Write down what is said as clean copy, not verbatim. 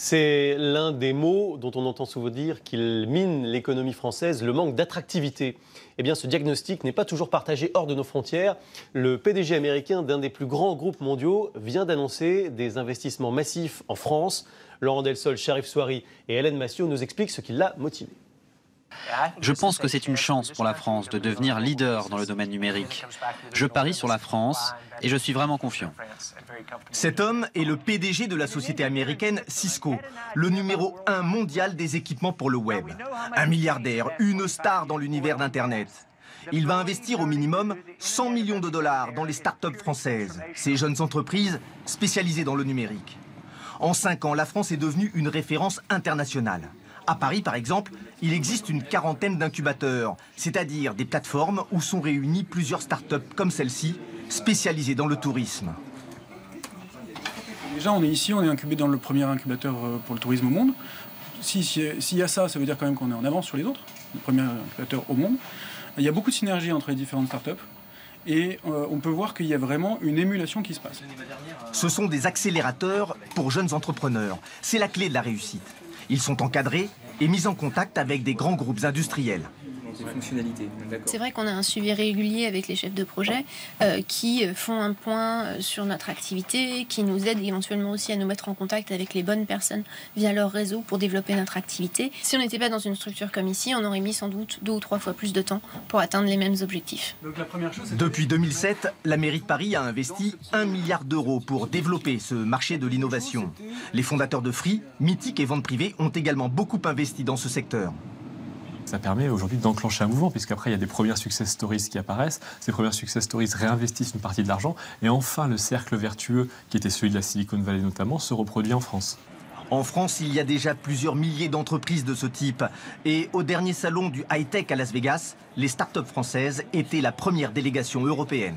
C'est l'un des mots dont on entend souvent dire qu'il mine l'économie française, le manque d'attractivité. Eh bien, ce diagnostic n'est pas toujours partagé hors de nos frontières. Le PDG américain d'un des plus grands groupes mondiaux vient d'annoncer des investissements massifs en France. Laurent Delsol, Cherif Souari et Hélène Massiot nous expliquent ce qui l'a motivé. Je pense que c'est une chance pour la France de devenir leader dans le domaine numérique. Je parie sur la France et je suis vraiment confiant. Cet homme est le PDG de la société américaine Cisco, le numéro 1 mondial des équipements pour le web. Un milliardaire, une star dans l'univers d'Internet. Il va investir au minimum 100 millions de dollars dans les startups françaises, ces jeunes entreprises spécialisées dans le numérique. En 5 ans, la France est devenue une référence internationale. À Paris, par exemple, il existe une quarantaine d'incubateurs, c'est-à-dire des plateformes où sont réunies plusieurs startups comme celle-ci, spécialisées dans le tourisme. Déjà, on est ici, on est incubé dans le premier incubateur pour le tourisme au monde. S'il y a ça, ça veut dire quand même qu'on est en avance sur les autres, le premier incubateur au monde. Il y a beaucoup de synergie entre les différentes startups et on peut voir qu'il y a vraiment une émulation qui se passe. Ce sont des accélérateurs pour jeunes entrepreneurs. C'est la clé de la réussite. Ils sont encadrés et mis en contact avec des grands groupes industriels. C'est vrai qu'on a un suivi régulier avec les chefs de projet qui font un point sur notre activité, qui nous aident éventuellement aussi à nous mettre en contact avec les bonnes personnes via leur réseau pour développer notre activité. Si on n'était pas dans une structure comme ici, on aurait mis sans doute 2 ou 3 fois plus de temps pour atteindre les mêmes objectifs. Depuis 2007, la mairie de Paris a investi 1 milliard d'euros pour développer ce marché de l'innovation. Les fondateurs de Free, Mythic et Vente Privée ont également beaucoup investi dans ce secteur. Ça permet aujourd'hui d'enclencher un mouvement, puisqu'après il y a des premières success stories qui apparaissent. Ces premières success stories réinvestissent une partie de l'argent. Et enfin, le cercle vertueux, qui était celui de la Silicon Valley notamment, se reproduit en France. En France, il y a déjà plusieurs milliers d'entreprises de ce type. Et au dernier salon du high-tech à Las Vegas, les startups françaises étaient la première délégation européenne.